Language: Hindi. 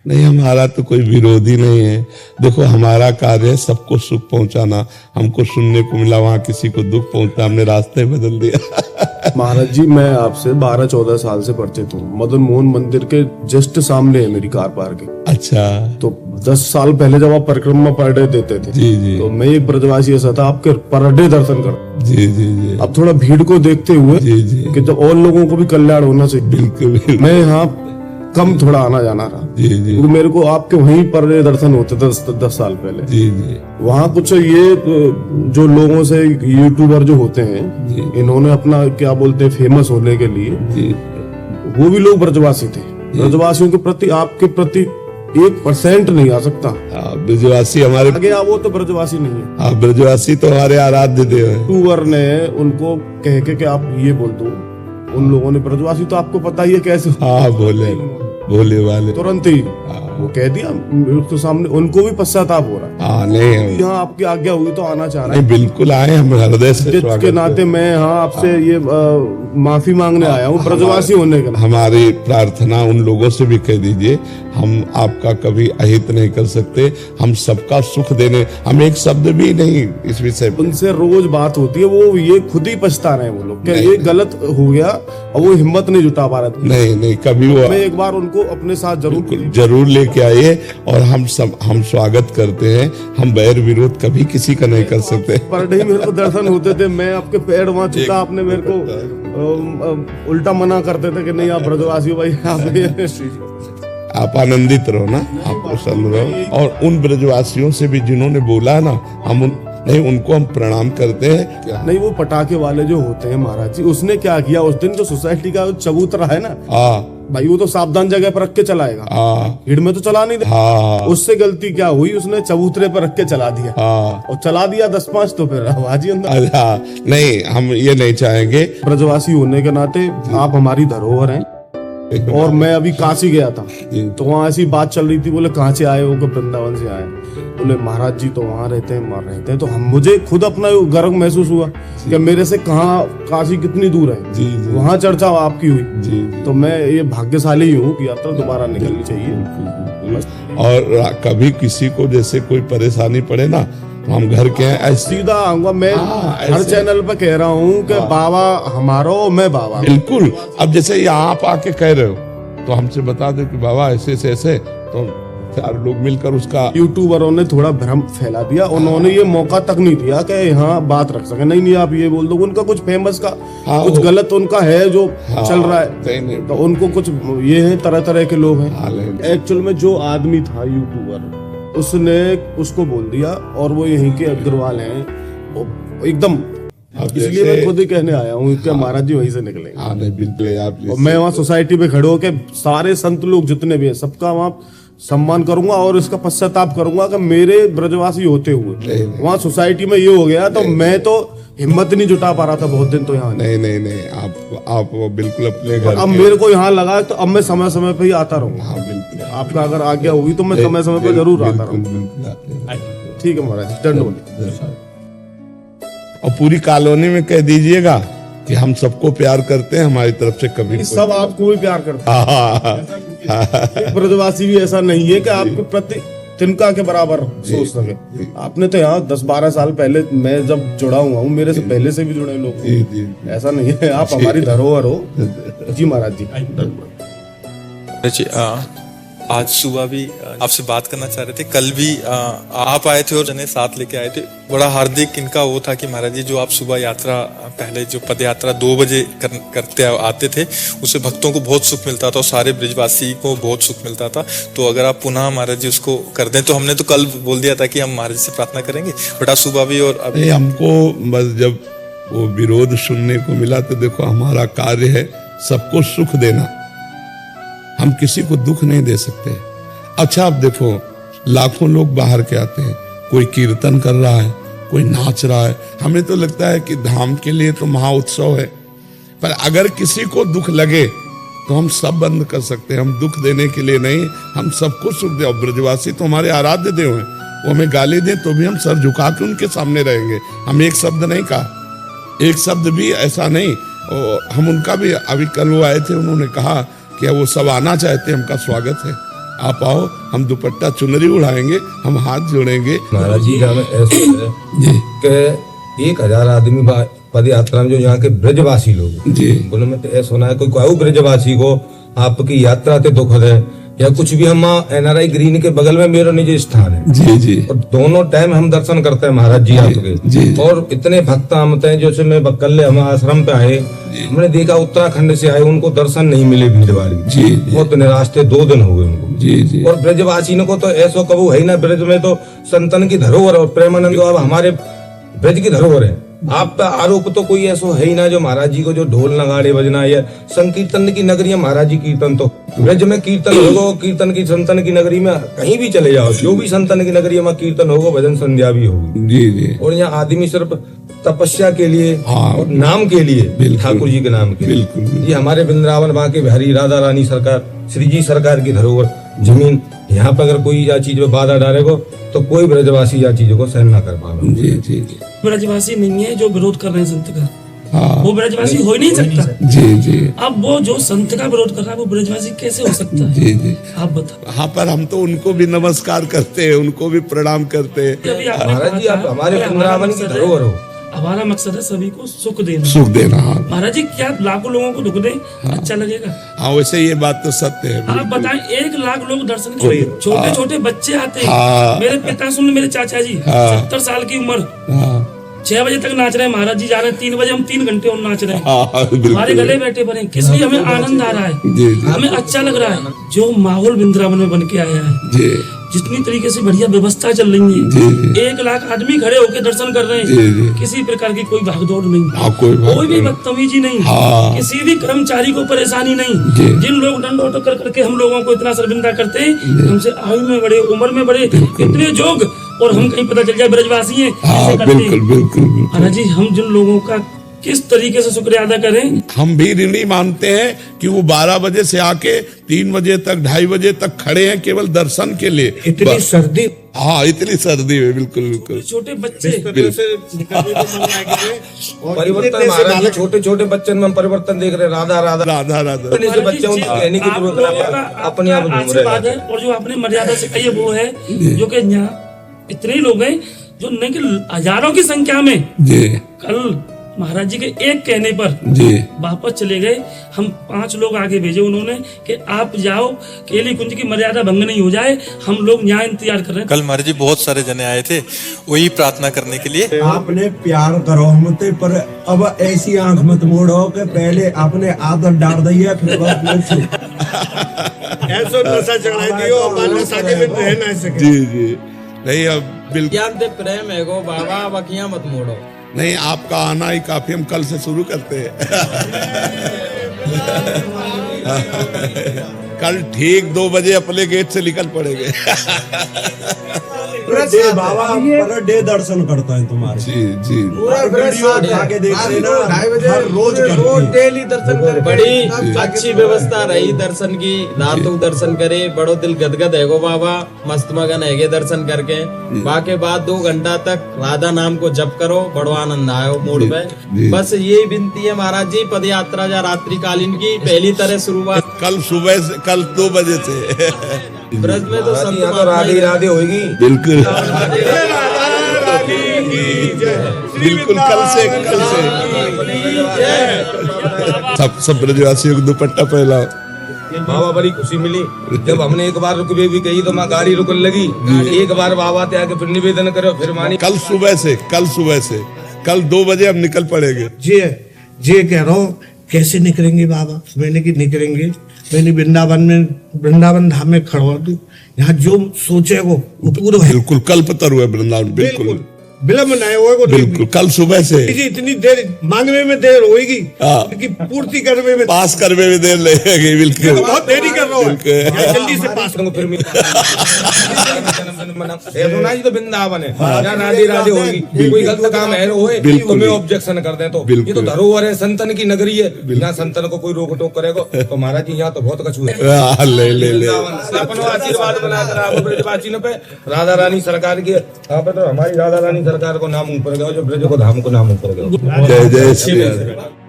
नहीं, हमारा तो कोई विरोधी नहीं है। देखो, हमारा कार्य है सबको सुख पहुंचाना। हमको सुनने को मिला वहाँ किसी को दुख पहुंचता, हमने रास्ते बदल दिया। महाराज जी, मैं आपसे 12-14 साल से परिचित हूँ। मदन मोहन मंदिर के जस्ट सामने है मेरी कार पार्किंग। अच्छा। तो 10 साल पहले जब आप परिक्रमा पर डे देते थे, जी जी, तो मैं एक ब्रजवासी ऐसा था, आपके पर डे दर्शन कर। जी जी जी। अब थोड़ा भीड़ को देखते हुए जी जी, कि जब और लोगों को भी कल्याण होना चाहिए, बिल्कुल बिल्कुल। मैं यहाँ कम थोड़ा आना जाना रहा। जी जी, क्योंकि मेरे को आपके वहीं पर दर्शन होते थे 10 साल पहले। जी जी, वहाँ कुछ ये जो लोगों से यूट्यूबर जो होते हैं, इन्होंने अपना क्या बोलते हैं फेमस होने के लिए, जी, वो भी लोग ब्रजवासी थे। ब्रजवासियों के प्रति आपके प्रति 1% नहीं आ सकता। ब्रजवासी हमारे आगे वो तो ब्रजवासी नहीं है। हाँ, ब्रजवासी तो हमारे आराध्य देव है। यूट्यूबर ने उनको कह के कि आप ये बोल दो, उन लोगों ने, ब्रजवासी तो आपको पता ही है कैसे। हाँ, भोले वाले तुरंत ही वो कह दिया उसके सामने, उनको भी पश्चाताप हो रहा है। हाँ, नहीं, यहाँ आपकी आज्ञा हुई तो आना चाह रहे नहीं, हैं। बिल्कुल आए, हम हृदय से जित स्वागत के नाते मैं यहाँ आपसे ये माफी मांगने आया हूँ ब्रजवासी होने के नाते। हमारी प्रार्थना उन लोगों से भी कह दीजिए, हम आपका कभी अहित नहीं कर सकते। हम सबका सुख देने, हम एक शब्द भी नहीं इस विषय पर। उनसे रोज बात होती है, वो ये खुद ही पछता रहे हैं वो लोग, क्या ये गलत हो गया, और वो हिम्मत नहीं जुटा पा रहे। नहीं, कभी वो मैं एक बार उनको अपने साथ जरूर लेके आइए, और हम स्वागत करते हैं। हम बैर विरोध कभी किसी का नहीं कर सकते। पर डे मेरे को दर्शन होते थे, मैं आपके पैर वहाँ छूटा, आपने मेरे को उल्टा मना करते थे कि नहीं आप ब्रजवासी हो भाई, आप आनंदित रहो ना, आप प्रसन्न रहो। और उन ब्रजवासियों से भी जिन्होंने बोला ना, उनको हम प्रणाम करते हैं। नहीं, वो पटाखे वाले जो होते हैं महाराज जी, उसने क्या किया उस दिन, जो सोसाइटी का चबूतरा है ना, भाई वो तो सावधान जगह पर रख के चलाएगा, भीड़ में तो चला नहीं दे। उससे गलती क्या हुई, उसने चबूतरे पर रख के चला दिया, और चला दिया 10-5, तो फिर आवाज ही अंदर। नहीं, हम ये नहीं चाहेंगे। ब्रजवासी होने के नाते आप हमारी धरोहर हैं। और मैं अभी काशी गया था, तो वहाँ ऐसी बात चल रही थी, बोले कहाँ से आए हो, वृंदावन से आए। बोले महाराज जी तो वहाँ रहते हैं, तो मुझे खुद अपना गर्व महसूस हुआ कि मेरे से कहाँ काशी कितनी दूर है। वहाँ चर्चा आपकी हुई, तो मैं ये भाग्यशाली हूँ कि यात्रा दोबारा निकलनी चाहिए। और कभी किसी को जैसे कोई परेशानी पड़े ना, हम घर के हैं, सीधा आऊंगा मैं। हर चैनल पे कह रहा हूँ कि बाबा हमारा, मैं बाबा। बिल्कुल। अब जैसे यहाँ आप आके कह रहे हो, तो हमसे बता दो कि बाबा ऐसे ऐसे, तो 4 लोग मिलकर उसका। यूट्यूबरों ने थोड़ा भ्रम फैला दिया, उन्होंने ये मौका तक नहीं दिया कि यहाँ बात रख सके। नहीं, आप ये बोल दो, उनका कुछ फेमस का कुछ गलत उनका है जो चल रहा है, तो उनको कुछ ये है, तरह तरह के लोग हैं। एक्चुअल में जो आदमी था यूट्यूबर, उसने उसको बोल दिया, और वो यहीं के अग्रवाल हैं एकदम। इसलिए मैं खुद ही कहने आया हूँ कि महाराज जी वहीं से निकलेंगे। बिल्कुल। और मैं वहाँ सोसाइटी पे खड़े होकर सारे संत लोग जितने भी हैं, सबका वहाँ सम्मान करूंगा, और इसका पश्चाताप करूंगा कि मेरे ब्रजवासी होते हुए वहाँ सोसाइटी में ये हो गया, तो मैं तो हिम्मत नहीं जुटा पा रहा था बहुत दिन। तो यहाँ नहीं, आप बिल्कुल अपने घर। अब मेरे को यहाँ लगा, तो अब मैं समय समय पे ही आता रहूंगा। बिल्कुल। आपका अगर आज्ञा होगी तो मैं समय समय पे जरूर आता रहूंगा। ठीक है महाराज, दंडवत। और पूरी कॉलोनी में कह दीजिएगा कि हम सबको प्यार करते हैं, हमारी तरफ से कभी सब आपको भी प्यार करते हैं। ब्रजवासी भी ऐसा नहीं है कि आपके प्रति तिनका के बराबर सोच सके। आपने तो यहाँ 10-12 साल पहले, मैं जब जुड़ा हुआ हूँ, मेरे से पहले से भी जुड़े लोग, ऐसा नहीं है। आप हमारी धरोहर हो जी महाराज जी। आज सुबह भी आपसे बात करना चाह रहे थे, कल भी आप आए थे और जने साथ लेके आए थे। बड़ा हार्दिक इनका वो था कि महाराज जी जो आप सुबह यात्रा, पहले जो पद यात्रा 2 बजे करते आते थे, उससे भक्तों को बहुत सुख मिलता था और सारे ब्रजवासी को बहुत सुख मिलता था। तो अगर आप पुनः महाराज जी उसको कर दें, तो हमने तो कल बोल दिया था कि हम महाराज से प्रार्थना करेंगे, बट आज सुबह भी और अभी हमको बस जब वो विरोध सुनने को मिला, तो देखो हमारा कार्य है सबको सुख देना, हम किसी को दुख नहीं दे सकते। अच्छा, आप देखो लाखों लोग बाहर के आते हैं, कोई कीर्तन कर रहा है, कोई नाच रहा है, हमें तो लगता है कि धाम के लिए तो महा उत्सव है। पर अगर किसी को दुख लगे तो हम सब बंद कर सकते हैं। हम दुख देने के लिए नहीं, हम सबको सुख दे। और ब्रजवासी तो हमारे आराध्य देव हैं, वो हमें गाली दें तो भी हम सर झुका के उनके सामने रहेंगे। हम एक शब्द नहीं कहा, एक शब्द भी ऐसा नहीं। हम उनका भी, अभी कल वो आए थे, उन्होंने कहा कि वो सब आना चाहते हैं, उनका स्वागत है। आप आओ, हम दुपट्टा चुनरी उड़ाएंगे, हम हाथ जोड़ेंगे। महाराज जी हमें ऐसे है जी कि 1000 आदमी पद यात्रा में जो यहाँ के ब्रजवासी लोग जी उनमें तो ऐसा होना है कोई ब्रजवासी को आपकी यात्रा ते दुख है या कुछ भी। हम NRI ग्रीन के बगल में मेरा निजी स्थान है जी जी और दोनों टाइम हम दर्शन करते हैं महाराज जी आपके। जी। और इतने भक्त आमते हैं जैसे मैं कल हम आश्रम पे आए, हमने देखा उत्तराखंड से आए, उनको दर्शन नहीं मिले भीड़ वाली। जी बहुत निराश थे, 2 दिन हो गए उनको। जी जी और ब्रजवासी को तो ऐसा कबू है ही ना, ब्रज में तो संतन की धरोहर और प्रेमानंद अब हमारे ब्रज की धरोहर है। आप पे आरोप तो कोई ऐसा है ही ना जो महाराज जी को जो ढोल नगाड़े बजना या संकीर्तन की नगरी है महाराज जी। कीर्तन तो ब्रज में कीर्तन होगा, कीर्तन की संतन की नगरी में कहीं भी चले जाओ, जो भी संतन की नगरी में कीर्तन होगा, भजन संध्या भी होगी। जी जी और यहाँ आदमी सिर्फ तपस्या के लिए हाँ। और नाम के लिए, ठाकुर जी के नाम के लिए। बिल्कुल ये हमारे वृंदावन बांके बिहारी राधा रानी सरकार, श्री जी सरकार की धरोहर जमीन, यहाँ पर अगर कोई या चीज में बाधा डालेगा तो कोई ब्रजवासी या चीजों को सहन ना कर पाएगा। जी जी जी ब्रजवासी नहीं है जो विरोध कर रहे हैं संत का, हाँ वो ब्रजवासी हो ही नहीं सकता। जी जी अब वो जो संत का विरोध कर रहा है वो ब्रजवासी कैसे हो सकता है? जी जी आप बताओ। यहाँ पर हम तो उनको भी नमस्कार करते हैं, उनको भी प्रणाम करते हैं। अभी आपने महाराज जी कहा आप था हमारे कि हमारा वृंदावन की मकसद है- धरोहर हो। हमारा मकसद है सभी को सुख देना। सुख देना। हाँ महाराज जी क्या लाखों लोगों को दुख दे अच्छा लगेगा? हाँ वैसे ये बात तो सत्य है। आप बताएं 1 लाख लोग दर्शन के लिए, छोटे छोटे बच्चे आते हैं। हाँ। मेरे पिता सुन, मेरे चाचा जी 70 साल की उम्र, हाँ 6 बजे तक नाच रहे हैं। महाराज जी जा रहे हैं 3 बजे, हम 3 घंटे और नाच रहे हैं। हाँ बिल्कुल। हमारे गले बैठे बने, किस लिए हमें आनंद आ रहा है, जी जी हमें अच्छा लग रहा है। जो माहौल वृंदावन में बन के आया है, जी जितनी तरीके से बढ़िया व्यवस्था चल रही है, जी 1 लाख आदमी खड़े होकर दर्शन कर रहे जी हैं, जी किसी प्रकार की कोई भागदौड़ नहीं, हाँ कोई बात कोई भी नहीं। बदतमीजी नहीं, हाँ। किसी भी कर्मचारी को परेशानी नहीं। जी। जिन लोग दंड उठ कर करके हम लोगों को इतना शर्मिंदा करते हैं, हमसे आयु में बड़े, उम्र में बड़े, इतने जोग, और हम कहीं पता चल जाए ब्रजवासी हैं, हाँ ऐसे करते हैं। बिल्कुल बिल्कुल बिल्कुल। महाराज जी हम जिन लोगों का किस तरीके से शुक्रिया अदा करें। हम भी ऋणी मानते हैं कि वो 12 बजे से आके 3 बजे तक, 2:30 बजे तक खड़े हैं केवल दर्शन के लिए। इतनी सर्दी, हाँ इतनी सर्दी में बिल्कुल बिल्कुल। छोटे बच्चे परिवर्तन महाराज जी छोटे छोटे बच्चों में हम परिवर्तन देख रहे हैं। राधा राधा राधा राधा अपने से बच्चे उनकी कहने की जरूरत नहीं है, अपने आप घूम रहे आशीर्वाद है। और जो आपने मर्यादा से कही है वो है जो कि यहाँ इतने लोग हैं जो नहीं कि हजारों की संख्या में जी कल महाराज जी के एक कहने पर जी वापस चले गए। हम 5 लोग आगे भेजे उन्होंने कि आप जाओ, केली कुंज की मर्यादा भंग नहीं हो जाए, हम लोग यहाँ इंतजार कर रहे हैं। कल महाराज जी बहुत सारे जने आए थे वही प्रार्थना करने के लिए। आपने प्यार करो हमते, पर अब ऐसी आंख मत मोड़ो कि पहले आपने आदत डाल दी है फिर ऐसा नशा चढ़ाई दियो, अपन नशा के बिन रह ना सके। जी जी नहीं अब बिल्कुल जानते प्रेम है गो बाबा, बखियां मत मोड़ो। नहीं, आपका आना ही काफी, हम कल से शुरू करते हैं। कल ठीक 2 बजे अपने गेट से निकल पड़ेंगे। बाबा पर डे दर्शन करता है तुम्हारे। जी जी वीडियो आके देख लेना, हर रोज डेली दर्शन कर, बड़ी अच्छी व्यवस्था रही दर्शन की। रातों दर्शन करे, बड़ो दिल गदगद है गो बाबा, मस्त मगन है दर्शन करके। बाकी बाद 2 घंटा तक राधा नाम को जप करो, बड़ो आनंद आयो मोड़ पे। बस यही विनती है महाराज जी, पद यात्रा या रात्रिकालीन की पहली तरह शुरुआत कल सुबह से, कल 2 बजे से। ब्रज में तो संत यहाँ तो राधे राधे होगी। बिल्कुल बिल्कुल कल से सब ब्रजवासियों को दुपट्टा पहनाओ। बाबा बड़ी खुशी मिली जब हमने एक बार रुकवे भी कही तो मैं गाड़ी रुकने लगी। एक बार बाबा ते आके फिर निवेदन करो, फिर मानी। कल सुबह से कल 2 बजे हम निकल पड़ेंगे। जी कह रहा हूँ, कैसे निकलेंगे बाबा? मैंने कि निकलेंगे, मैंने वृंदावन धाम में खड़ा हूँ। यहाँ जो सोचे वो पूरा है। बिल्कुल कल्पतरु है वृंदावन। बिल्कुल विलम्ब नहीं होगा। बिल्कुल कल सुबह से इतनी देर मांगने में देर होगी हाँ। कि पूर्ति करने में, पास करने में देर लगेगी। बिल्कुल बहुत देरी कर रहा हूँ, जल्दी से पास करूंगा फिर ऐसा ही तो वृंदावन है, जहाँ राधे राधे होगी। कोई गलत काम है होए तो मैं ऑब्जेक्शन कर दे। तो ये तो धरोहर है, संतन की नगरी है, यहाँ संतन को कोई रोक टोक करेगा तो महाराज जी यहाँ तो बहुत कछु है। ले अपन आशीर्वाद बनाकर आप ब्रजवासियों पे राधा रानी सरकार की, यहाँ पे तो हमारी राधा रानी सरकार को नाम ऊपर गया, जो ब्रज को धाम को नाम ऊपर गया। जय जय श्री राम।